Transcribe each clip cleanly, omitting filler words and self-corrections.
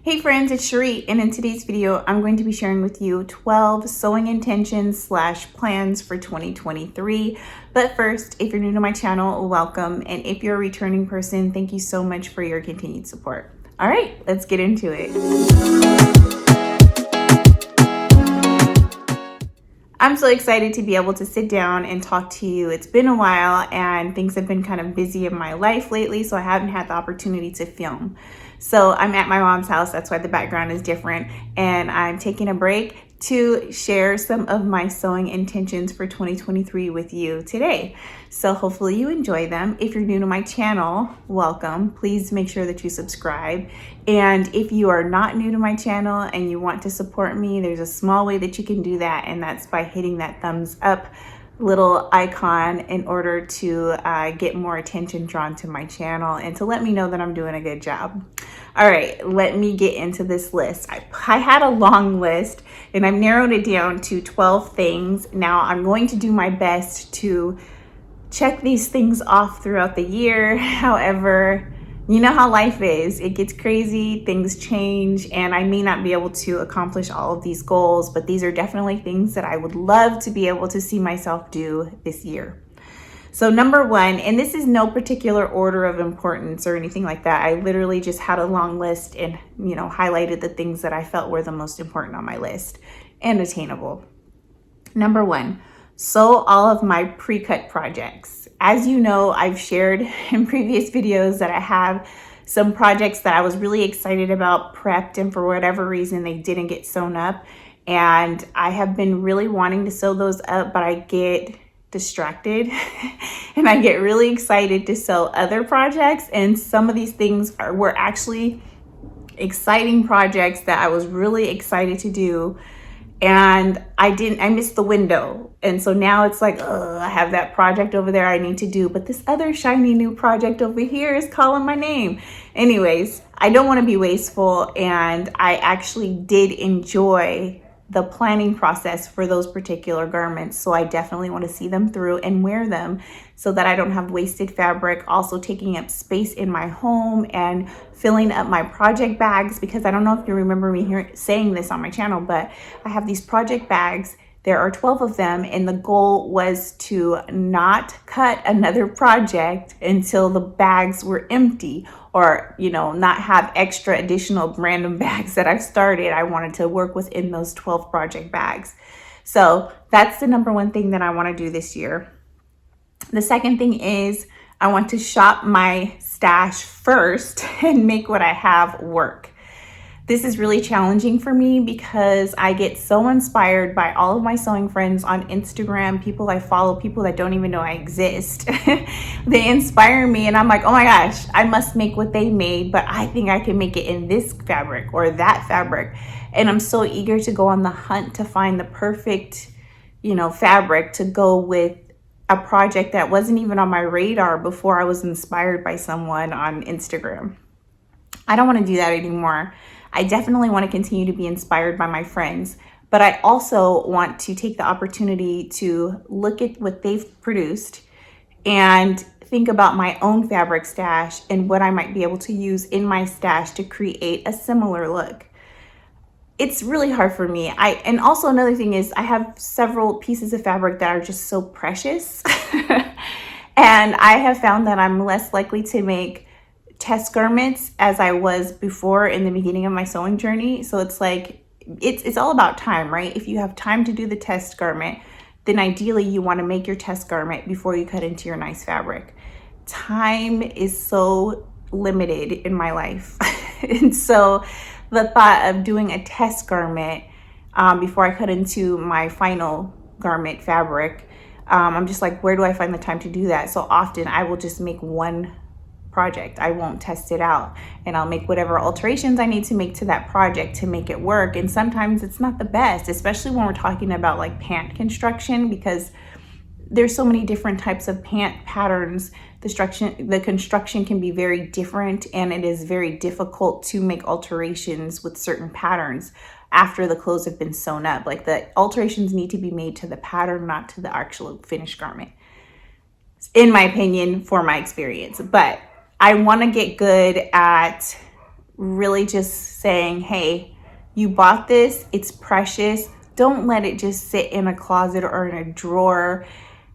Hey friends, it's Shereé, and in today's video, I'm going to be sharing with you 12 sewing intentions / plans for 2023. But first, if you're new to my channel, welcome. And if you're a returning person, thank you so much for your continued support. All right, let's get into it. I'm so excited to be able to sit down and talk to you. It's been a while and things have been kind of busy in my life lately, so I haven't had the opportunity to film. So I'm at my mom's house, that's why the background is different, and I'm taking a break to share some of my sewing intentions for 2023 with you today. So hopefully you enjoy them. If you're new to my channel, welcome. Please make sure that you subscribe. And if you are not new to my channel and you want to support me, there's a small way that you can do that, and that's by hitting that thumbs up little icon in order to get more attention drawn to my channel and to let me know that I'm doing a good job. All right, let me get into this list. I had a long list and I've narrowed it down to 12 things. Now I'm going to do my best to check these things off throughout the year. However, you know how life is. It gets crazy, things change, and I may not be able to accomplish all of these goals, but these are definitely things that I would love to be able to see myself do this year. So number one, and this is no particular order of importance or anything like that. I literally just had a long list and, highlighted the things that I felt were the most important on my list and attainable. Number one, sew all of my pre-cut projects. As you know, I've shared in previous videos that I have some projects that I was really excited about, prepped, and for whatever reason they didn't get sewn up. And I have been really wanting to sew those up, but I get distracted and I get really excited to sew other projects. And some of these things were actually exciting projects that I was really excited to do. And I missed the window. And so now it's like, I have that project over there I need to do, but this other shiny new project over here is calling my name. Anyways, I don't want to be wasteful, and I actually did enjoy the planning process for those particular garments. So I definitely want to see them through and wear them so that I don't have wasted fabric, also taking up space in my home and filling up my project bags, because I don't know if you remember me saying this on my channel, but I have these project bags. There are 12 of them, and the goal was to not cut another project until the bags were empty, or, not have extra additional random bags that I've started. I wanted to work within those 12 project bags. So that's the number one thing that I want to do this year. The second thing is I want to shop my stash first and make what I have work. This is really challenging for me because I get so inspired by all of my sewing friends on Instagram, people I follow, people that don't even know I exist. They inspire me and I'm like, oh my gosh, I must make what they made, but I think I can make it in this fabric or that fabric. And I'm so eager to go on the hunt to find the perfect, fabric to go with a project that wasn't even on my radar before I was inspired by someone on Instagram. I don't want to do that anymore. I definitely want to continue to be inspired by my friends, but I also want to take the opportunity to look at what they've produced and think about my own fabric stash and what I might be able to use in my stash to create a similar look. It's really hard for me. And also another thing is I have several pieces of fabric that are just so precious. And I have found that I'm less likely to make test garments as I was before in the beginning of my sewing journey. So it's like, it's all about time, right? If you have time to do the test garment, then ideally you want to make your test garment before you cut into your nice fabric. Time is so limited in my life. And so the thought of doing a test garment before I cut into my final garment fabric, I'm just like, where do I find the time to do that? So often I will just make one project. I won't test it out, and I'll make whatever alterations I need to make to that project to make it work. And sometimes it's not the best, especially when we're talking about like pant construction, because there's so many different types of pant patterns. The construction can be very different, and it is very difficult to make alterations with certain patterns after the clothes have been sewn up. Like the alterations need to be made to the pattern, not to the actual finished garment, in my opinion, for my experience. But I want to get good at really just saying, hey, you bought this, it's precious. Don't let it just sit in a closet or in a drawer.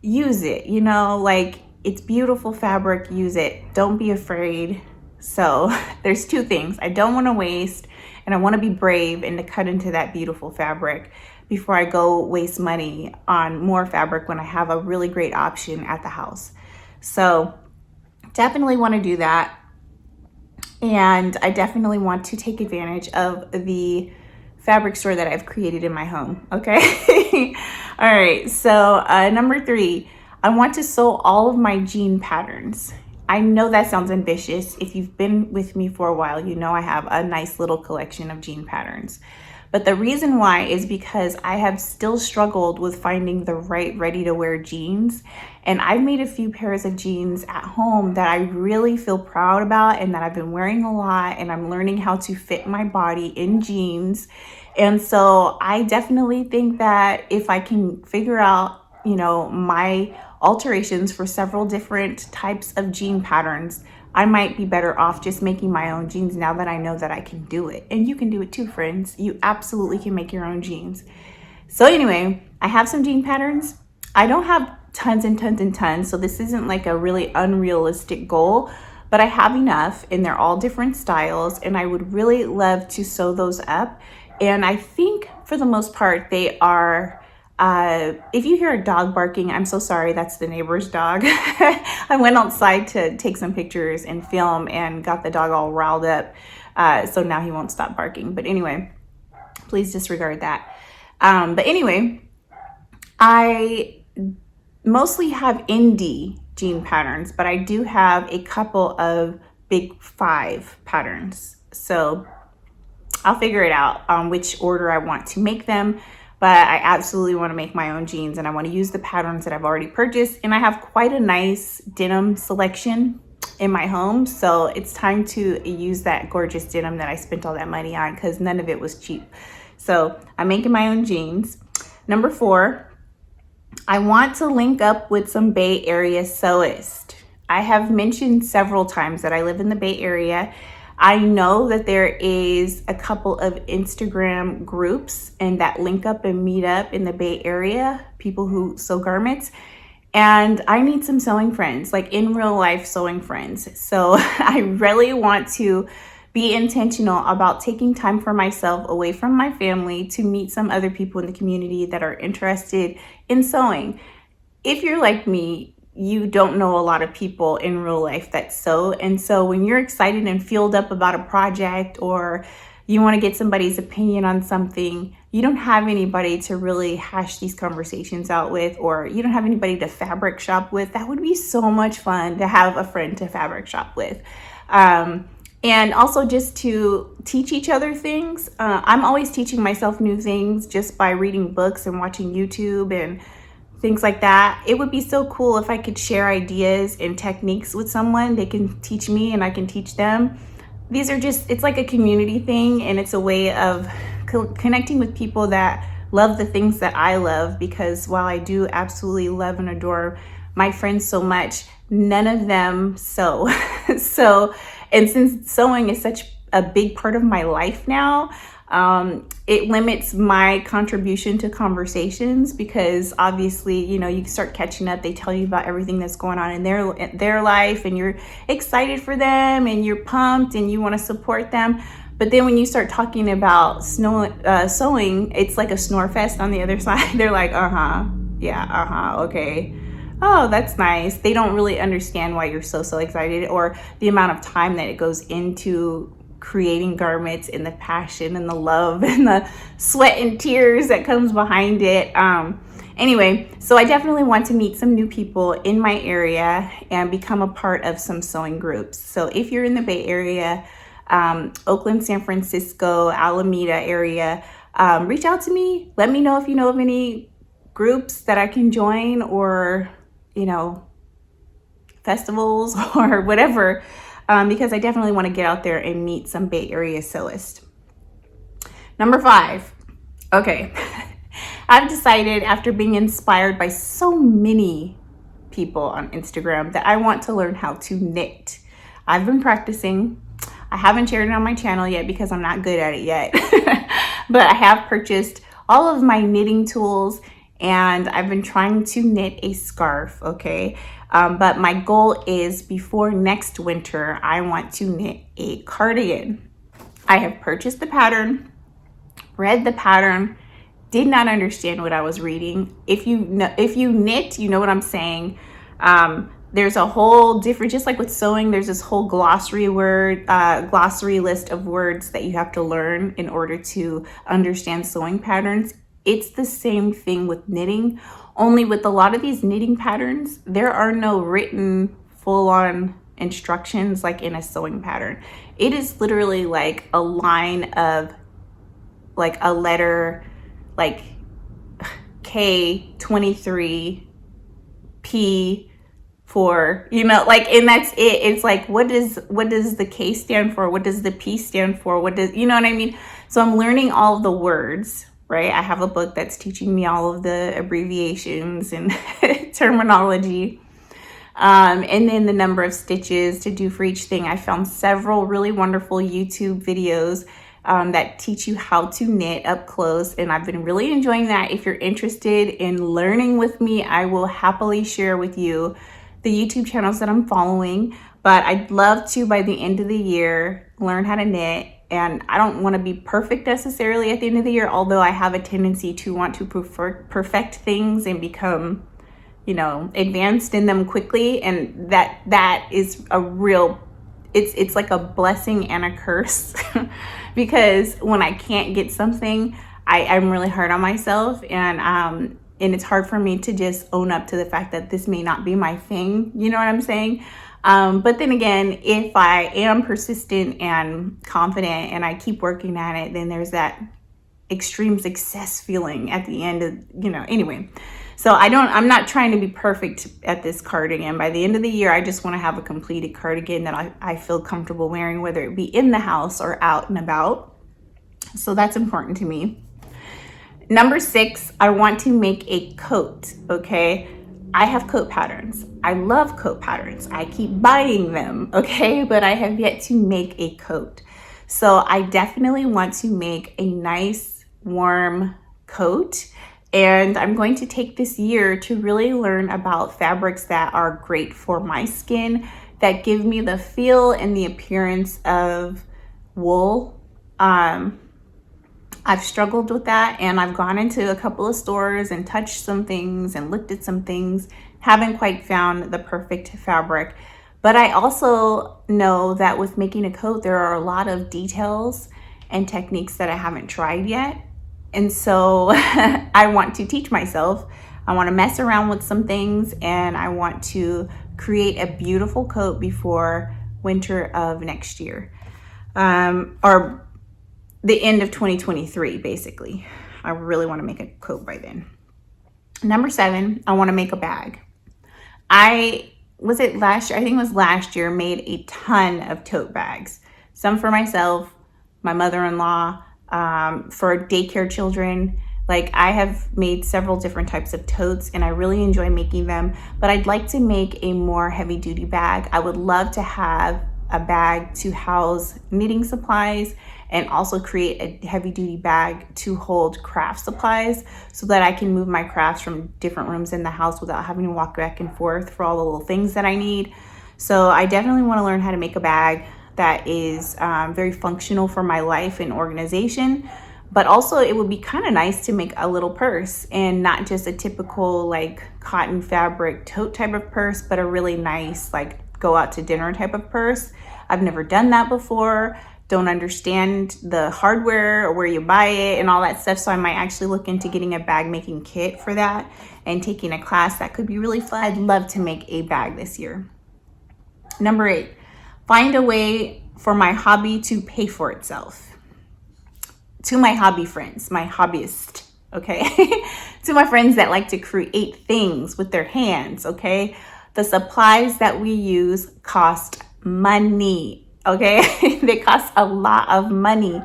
Use it, you know, like it's beautiful fabric, use it. Don't be afraid. So there's two things. I don't want to waste, and I want to be brave and to cut into that beautiful fabric before I go waste money on more fabric when I have a really great option at the house. So definitely want to do that. And I definitely want to take advantage of the fabric store that I've created in my home. Okay. All right. So number 3, I want to sew all of my jean patterns. I know that sounds ambitious. If you've been with me for a while, you know I have a nice little collection of jean patterns. But the reason why is because I have still struggled with finding the right ready-to-wear jeans. And I've made a few pairs of jeans at home that I really feel proud about and that I've been wearing a lot, and I'm learning how to fit my body in jeans. And so I definitely think that if I can figure out, you know, my alterations for several different types of jean patterns, I might be better off just making my own jeans now that I know that I can do it. And you can do it too, friends. You absolutely can make your own jeans. So anyway, I have some jean patterns. I don't have tons and tons and tons, so this isn't like a really unrealistic goal, but I have enough, and they're all different styles, and I would really love to sew those up. And I think for the most part, they are, if you hear a dog barking, I'm so sorry, that's the neighbor's dog. I went outside to take some pictures and film and got the dog all riled up. So now he won't stop barking. But anyway, please disregard that. But anyway, I mostly have indie jean patterns, but I do have a couple of big 5 patterns. So I'll figure it out on which order I want to make them. But I absolutely want to make my own jeans, and I want to use the patterns that I've already purchased. And I have quite a nice denim selection in my home. So it's time to use that gorgeous denim that I spent all that money on, because none of it was cheap. So I'm making my own jeans. Number 4, I want to link up with some Bay Area sewists. I have mentioned several times that I live in the Bay Area. I know that there is a couple of Instagram groups and that link up and meet up in the Bay Area, people who sew garments. And I need some sewing friends, like in real life sewing friends. So I really want to be intentional about taking time for myself away from my family to meet some other people in the community that are interested in sewing. If you're like me, you don't know a lot of people in real life that sew. And so when you're excited and filled up about a project, or you want to get somebody's opinion on something, you don't have anybody to really hash these conversations out with, or you don't have anybody to fabric shop with. That would be so much fun to have a friend to fabric shop with. And also just to teach each other things. I'm always teaching myself new things just by reading books and watching YouTube and things like that. It would be so cool if I could share ideas and techniques with someone. They can teach me and I can teach them. These are just, it's like a community thing, and it's a way of connecting with people that love the things that I love, because while I do absolutely love and adore my friends so much, none of them sew. And since sewing is such a big part of my life now, it limits my contribution to conversations, because obviously, you know, you start catching up, they tell you about everything that's going on in their life, and you're excited for them and you're pumped and you want to support them. But then when you start talking about sewing, it's like a snore fest on the other side. They're like, okay. Oh, that's nice. They don't really understand why you're so excited, or the amount of time that it goes into creating garments, and the passion and the love and the sweat and tears that comes behind it. Anyway, so I definitely want to meet some new people in my area and become a part of some sewing groups. So if you're in the Bay Area, Oakland, San Francisco, Alameda area, reach out to me. Let me know if you know of any groups that I can join, or, you know, festivals or whatever. Because I definitely want to get out there and meet some Bay Area sewists. Number 5. Okay. I've decided, after being inspired by so many people on Instagram, that I want to learn how to knit. I've been practicing. I haven't shared it on my channel yet because I'm not good at it yet. But I have purchased all of my knitting tools, and I've been trying to knit a scarf, okay? But my goal is before next winter, I want to knit a cardigan. I have purchased the pattern, read the pattern, did not understand what I was reading. If you knit, you know what I'm saying. There's a whole different, just like with sewing, there's this whole glossary list of words that you have to learn in order to understand sewing patterns. It's the same thing with knitting, only with a lot of these knitting patterns, there are no written full-on instructions like in a sewing pattern. It is literally like a line of like a letter, like K23, P, for, you know, like, and that's it. It's like, what does the K stand for? What does the P stand for? What does, you know what I mean? So I'm learning all of the words, right? I have a book that's teaching me all of the abbreviations and terminology. And then the number of stitches to do for each thing. I found several really wonderful YouTube videos that teach you how to knit up close, and I've been really enjoying that. If you're interested in learning with me, I will happily share with you the YouTube channels that I'm following, but I'd love to, by the end of the year, learn how to knit. And I don't want to be perfect necessarily at the end of the year, although I have a tendency to want to perfect things and become, you know, advanced in them quickly. And that is a real, it's like a blessing and a curse because when I can't get something, I'm really hard on myself, and it's hard for me to just own up to the fact that this may not be my thing. You know what I'm saying? But then again, if I am persistent and confident and I keep working at it, then there's that extreme success feeling at the end of, you know, anyway. So I'm not trying to be perfect at this cardigan. By the end of the year, I just want to have a completed cardigan that I feel comfortable wearing, whether it be in the house or out and about. So that's important to me. Number 6, I want to make a coat, okay? I have coat patterns. I love coat patterns. I keep buying them, okay? But I have yet to make a coat. So I definitely want to make a nice, warm coat. And I'm going to take this year to really learn about fabrics that are great for my skin, that give me the feel and the appearance of wool. I've struggled with that, and I've gone into a couple of stores and touched some things and looked at some things, haven't quite found the perfect fabric. But I also know that with making a coat, there are a lot of details and techniques that I haven't tried yet. And so I want to teach myself. I want to mess around with some things, and I want to create a beautiful coat before winter of next year. Or the end of 2023, basically. I really want to make a coat by then. Number 7, I want to make a bag. I think it was last year, made a ton of tote bags. Some for myself, my mother-in-law, for daycare children. Like, I have made several different types of totes, and I really enjoy making them, but I'd like to make a more heavy-duty bag. I would love to have a bag to house knitting supplies, and also create a heavy-duty bag to hold craft supplies so that I can move my crafts from different rooms in the house without having to walk back and forth for all the little things that I need. So I definitely want to learn how to make a bag that is very functional for my life and organization, but also it would be kind of nice to make a little purse, and not just a typical like cotton fabric tote type of purse, but a really nice like go out to dinner type of purse. I've never done that before. Don't understand the hardware or where you buy it and all that stuff. So I might actually look into getting a bag making kit for that and taking a class. That could be really fun. I'd love to make a bag this year. Number 8, find a way for my hobby to pay for itself. To my hobby friends, my hobbyists, okay? To my friends that like to create things with their hands, okay? The supplies that we use cost money. Okay, they cost a lot of money.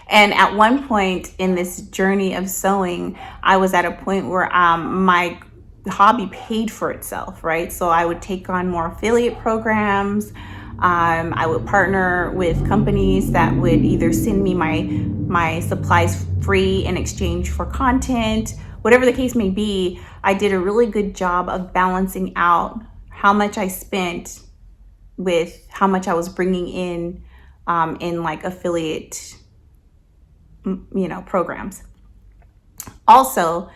And at one point in this journey of sewing, I was at a point where my hobby paid for itself, right? So I would take on more affiliate programs. I would partner with companies that would either send me my supplies free in exchange for content, whatever the case may be. I did a really good job of balancing out how much I spent with how much I was bringing in like affiliate, programs. Also,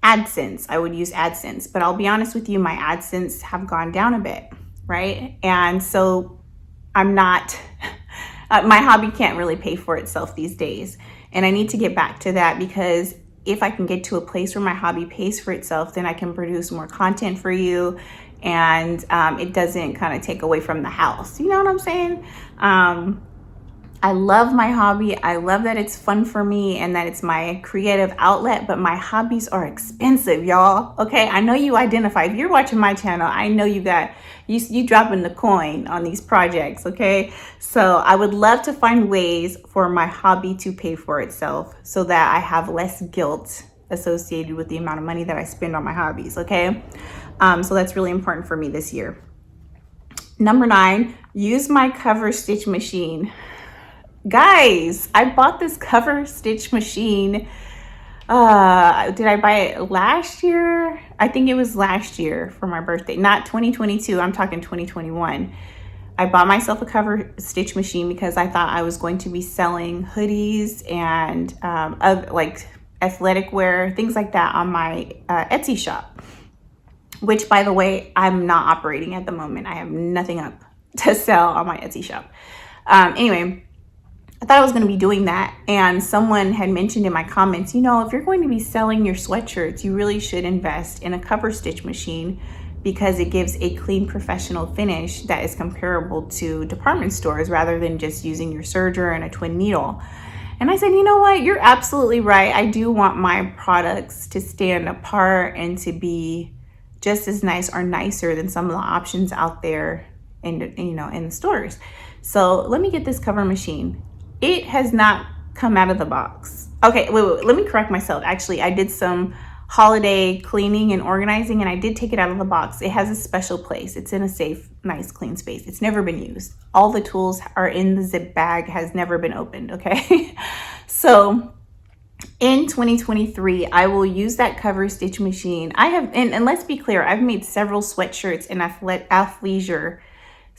AdSense. I would use AdSense, but I'll be honest with you, my AdSense have gone down a bit, right? And so I'm not, my hobby can't really pay for itself these days. And I need to get back to that, because if I can get to a place where my hobby pays for itself, then I can produce more content for you, and it doesn't kind of take away from the house. You know what I'm saying? I love my hobby. I love that it's fun for me and that it's my creative outlet, but my hobbies are expensive, y'all. Okay, I know you identify. If you're watching my channel, I know you dropping the coin on these projects, okay? So I would love to find ways for my hobby to pay for itself so that I have less guilt associated with the amount of money that I spend on my hobbies, okay? So that's really important for me this year. Number 9, use my cover stitch machine. Guys, I bought this cover stitch machine. Did I buy it last year? I think it was last year for my birthday. Not 2022, I'm talking 2021. I bought myself a cover stitch machine because I thought I was going to be selling hoodies and like athletic wear, things like that on my Etsy shop. Which, by the way, I'm not operating at the moment. I have nothing up to sell on my Etsy shop. Anyway, I thought I was going to be doing that, and someone had mentioned in my comments, if you're going to be selling your sweatshirts, you really should invest in a cover stitch machine, because it gives a clean, professional finish that is comparable to department stores rather than just using your serger and a twin needle. And I said, you know what? You're absolutely right. I do want my products to stand apart and to be just as nice or nicer than some of the options out there in the stores. So let me get this cover machine. It has not come out of the box. Okay, wait, let me correct myself. Actually, I did some holiday cleaning and organizing, and I did take it out of the box. It has a special place. It's in a safe, nice, clean space. It's never been used. All the tools are in the zip bag, has never been opened, okay? So in 2023, I will use that cover stitch machine. And let's be clear, I've made several sweatshirts in athleisure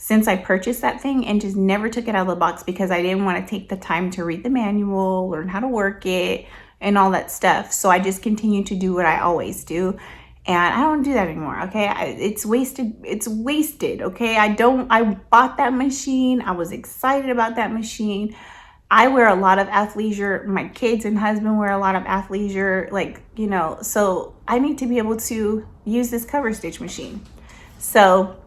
since I purchased that thing, and just never took it out of the box because I didn't want to take the time to read the manual, learn how to work it, and all that stuff. So I just continue to do what I always do, and I don't do that anymore, okay? It's wasted, okay? I bought that machine. I was excited about that machine. I wear a lot of athleisure. My kids and husband wear a lot of athleisure, so I need to be able to use this cover stitch machine. So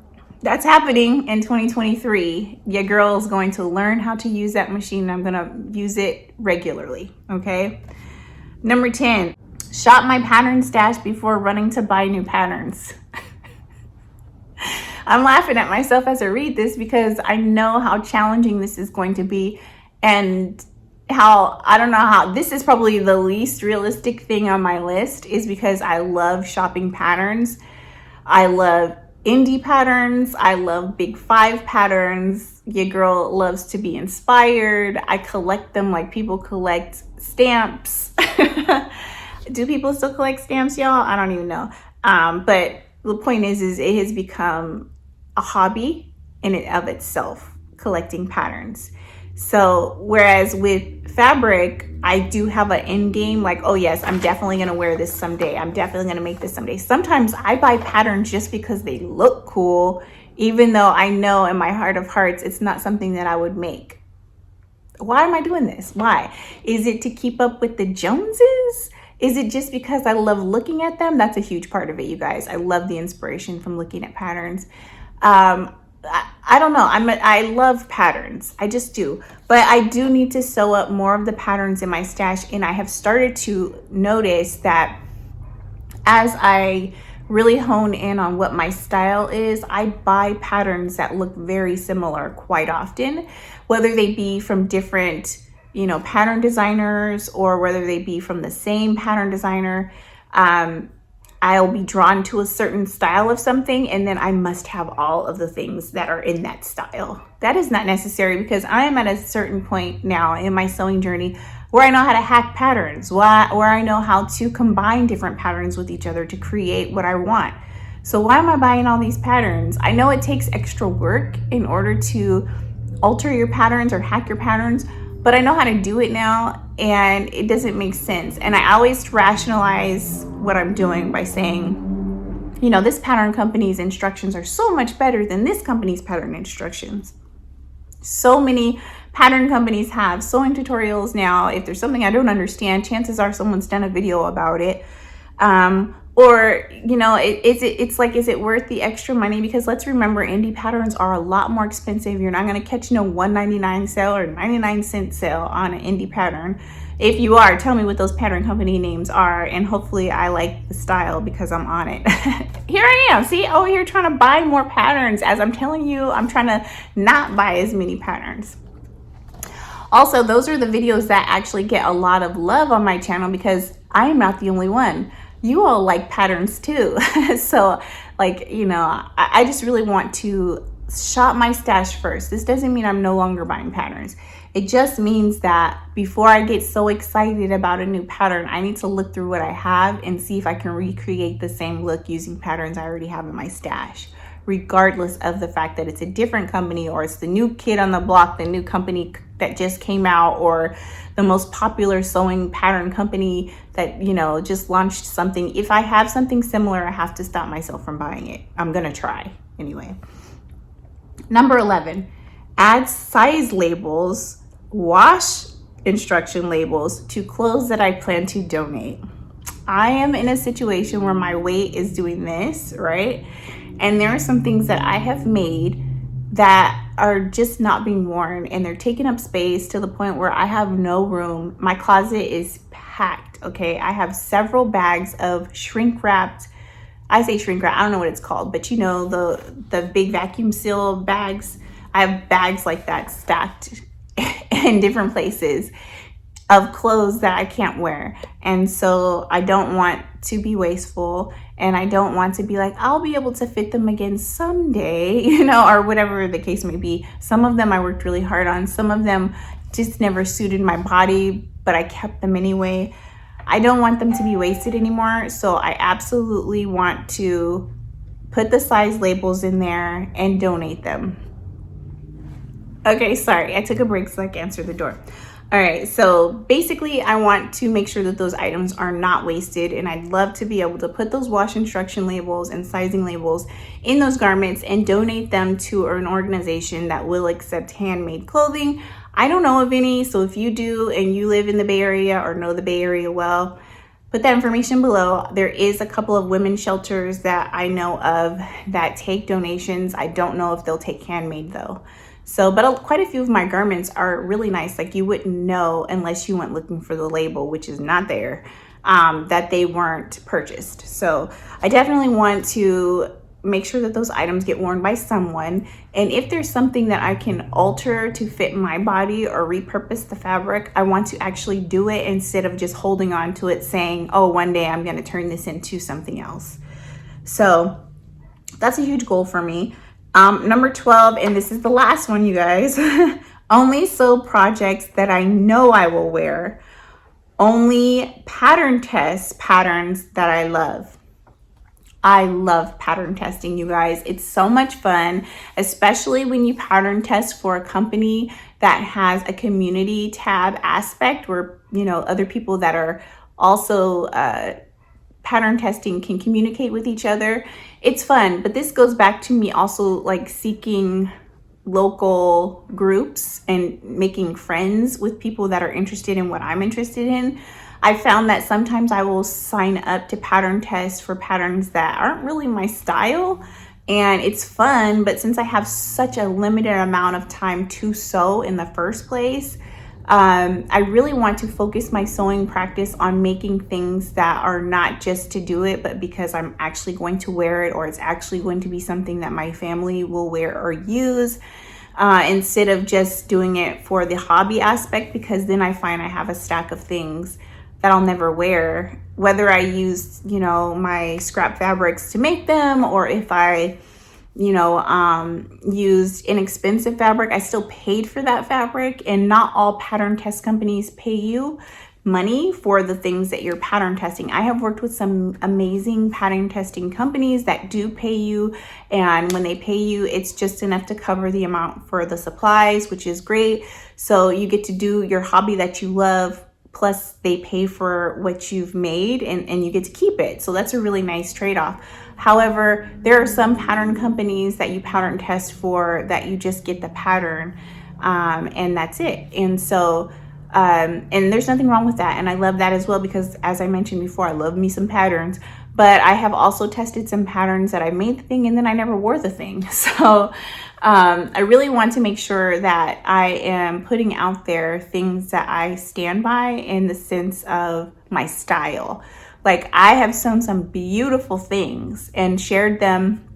that's happening in 2023. Your girl is going to learn how to use that machine. I'm going to use it regularly, okay? Number 10, shop my pattern stash before running to buy new patterns. I'm laughing at myself as I read this because I know how challenging this is going to be, and I don't know how, this is probably the least realistic thing on my list, is because I love shopping patterns. I love indie patterns. I love big 5 patterns. Your girl loves to be inspired. I collect them like people collect stamps. Do people still collect stamps, y'all? I don't even know. But the point is it has become a hobby in and of itself, collecting patterns. So whereas with fabric, I do have an end game, like, oh yes, I'm definitely going to wear this someday. I'm definitely going to make this someday. Sometimes I buy patterns just because they look cool, even though I know in my heart of hearts, it's not something that I would make. Why am I doing this? Why? Is it to keep up with the Joneses? Is it just because I love looking at them? That's a huge part of it, you guys. I love the inspiration from looking at patterns. I don't know. I love patterns. I just do. But I do need to sew up more of the patterns in my stash. And I have started to notice that as I really hone in on what my style is, I buy patterns that look very similar quite often, whether they be from different, pattern designers, or whether they be from the same pattern designer. I'll be drawn to a certain style of something, and then I must have all of the things that are in that style. That is not necessary, because I am at a certain point now in my sewing journey where I know how to hack patterns, where I know how to combine different patterns with each other to create what I want. So why am I buying all these patterns? I know it takes extra work in order to alter your patterns or hack your patterns, but I know how to do it now, and it doesn't make sense. And I always rationalize what I'm doing by saying, you know, this pattern company's instructions are so much better than this company's pattern instructions. So many pattern companies have sewing tutorials now. If there's something I don't understand, chances are someone's done a video about it. Or, you know, it's like, is it worth the extra money? Because let's remember, indie patterns are a lot more expensive. You're not going to catch no $1.99 sale or 99-cent sale on an indie pattern. If you are, tell me what those pattern company names are, and hopefully I like the style because I'm on it. Here I am, see, over here trying to buy more patterns. As I'm telling you, I'm trying to not buy as many patterns. Also, those are the videos that actually get a lot of love on my channel, because I am not the only one. You all like patterns too. So, like, you know, I just really want to shop my stash first. This doesn't mean I'm no longer buying patterns. It just means that before I get so excited about a new pattern, I need to look through what I have and see if I can recreate the same look using patterns I already have in my stash, regardless of the fact that it's a different company, or it's the new kid on the block, the new company that just came out, or the most popular sewing pattern company that, you know, just launched something. If I have something similar, I have to stop myself from buying it. I'm gonna try anyway. Number 11, add size labels, wash instruction labels to clothes that I plan to donate. I am in a situation where my weight is doing this, right? And there are some things that I have made that are just not being worn, and they're taking up space to the point where I have no room. My closet is packed, okay? I have several bags of shrink wrapped, I say shrink wrap, I don't know what it's called, but you know, the big vacuum seal bags. I have bags like that stacked in different places of clothes that I can't wear. And so I don't want to be wasteful, and I don't want to be like, I'll be able to fit them again someday, you know, or whatever the case may be. Some of them I worked really hard on. Some of them just never suited my body, but I kept them anyway. I don't want them to be wasted anymore. So I absolutely want to put the size labels in there and donate them. Okay, sorry, I took a break so I could answer the door. All right, so basically I want to make sure that those items are not wasted, and I'd love to be able to put those wash instruction labels and sizing labels in those garments and donate them to an organization that will accept handmade clothing. I don't know of any, so if you do and you live in the Bay Area or know the Bay Area well, put that information below. There is a couple of women's shelters that I know of that take donations. I don't know if they'll take handmade though. So, but quite a few of my garments are really nice. Like, you wouldn't know unless you went looking for the label, which is not there, that they weren't purchased. So I definitely want to make sure that those items get worn by someone. And if there's something that I can alter to fit my body or repurpose the fabric, I want to actually do it instead of just holding on to it saying, oh, one day I'm going to turn this into something else. So that's a huge goal for me. Number 12, and this is the last one, you guys, only sew projects that I know I will wear. Only pattern test patterns that I love. I love pattern testing, you guys. It's so much fun, especially when you pattern test for a company that has a community tab aspect where, you know, other people that are also pattern testing can communicate with each other. It's fun, but this goes back to me also like seeking local groups and making friends with people that are interested in what I'm interested in. I found that sometimes I will sign up to pattern tests for patterns that aren't really my style, and it's fun, but since I have such a limited amount of time to sew in the first place, I really want to focus my sewing practice on making things that are not just to do it, but because I'm actually going to wear it, or it's actually going to be something that my family will wear or use, instead of just doing it for the hobby aspect, because then I find I have a stack of things that I'll never wear, whether I use, you know, my scrap fabrics to make them, or if I, you know, used inexpensive fabric, I still paid for that fabric. And not all pattern test companies pay you money for the things that you're pattern testing. I have worked with some amazing pattern testing companies that do pay you, and when they pay you, it's just enough to cover the amount for the supplies, which is great. So you get to do your hobby that you love, plus they pay for what you've made, and you get to keep it. So that's a really nice trade-off. However, there are some pattern companies that you pattern test for that you just get the pattern, and that's it. And so and there's nothing wrong with that, and I love that as well, because as I mentioned before, I love me some patterns. But I have also tested some patterns that I made the thing and then I never wore the thing. So I really want to make sure that I am putting out there things that I stand by in the sense of my style. Like, I have sewn some beautiful things and shared them,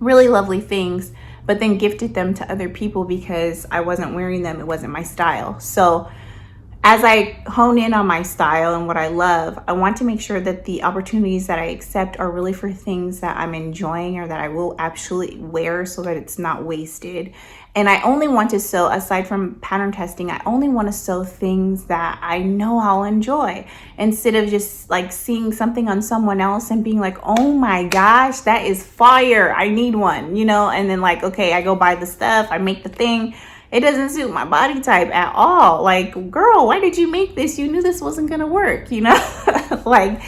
really lovely things, but then gifted them to other people because I wasn't wearing them. It wasn't my style. So as I hone in on my style and what I love, I want to make sure that the opportunities that I accept are really for things that I'm enjoying or that I will actually wear, so that it's not wasted. And I only want to sew, aside from pattern testing, I only want to sew things that I know I'll enjoy, instead of just like seeing something on someone else and being like, oh my gosh, that is fire, I need one, you know, and then like, okay, I go buy the stuff, I make the thing. It doesn't suit my body type at all. Like, girl, why did you make this? You knew this wasn't gonna work, you know? Like,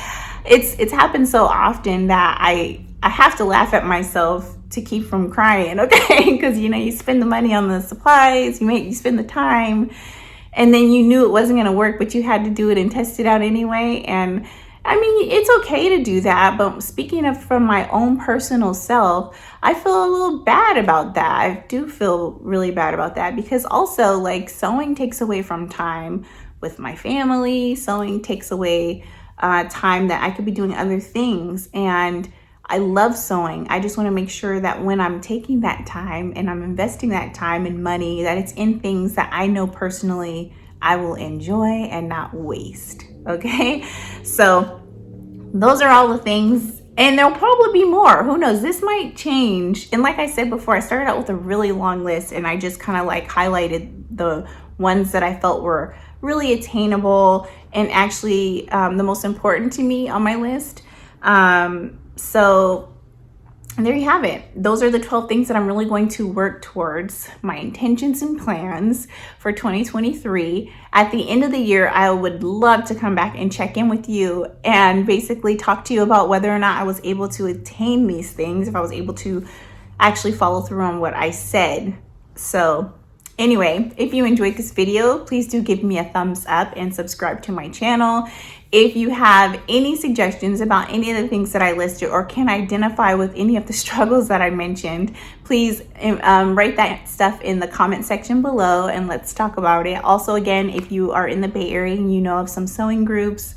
it's happened so often that I have to laugh at myself to keep from crying, okay? Because, you know, you spend the money on the supplies, you spend the time, and then you knew it wasn't gonna work, but you had to do it and test it out anyway. And I mean, it's okay to do that, but speaking of from my own personal self, I feel a little bad about that. I do feel really bad about that, because also, like, sewing takes away from time with my family. Sewing takes away time that I could be doing other things. And I love sewing. I just want to make sure that when I'm taking that time and I'm investing that time and money, that it's in things that I know personally I will enjoy and not waste. Okay, so those are all the things, and there'll probably be more. Who knows? This might change. And like I said before, I started out with a really long list, and I just kind of like highlighted the ones that I felt were really attainable and actually the most important to me on my list. So there you have it. Those are the 12 things that I'm really going to work towards, my intentions and plans for 2023. At the end of the year, I would love to come back and check in with you and basically talk to you about whether or not I was able to attain these things, if I was able to actually follow through on what I said. So anyway, if you enjoyed this video, please do give me a thumbs up and subscribe to my channel. If you have any suggestions about any of the things that I listed, or can identify with any of the struggles that I mentioned, please write that stuff in the comment section below and let's talk about it. Also, again, if you are in the Bay Area and you know of some sewing groups,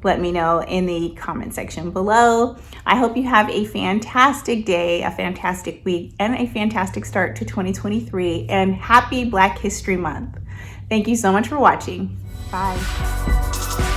let me know in the comment section below. I hope you have a fantastic day, a fantastic week, and a fantastic start to 2023, and happy Black History Month. Thank you so much for watching. Bye.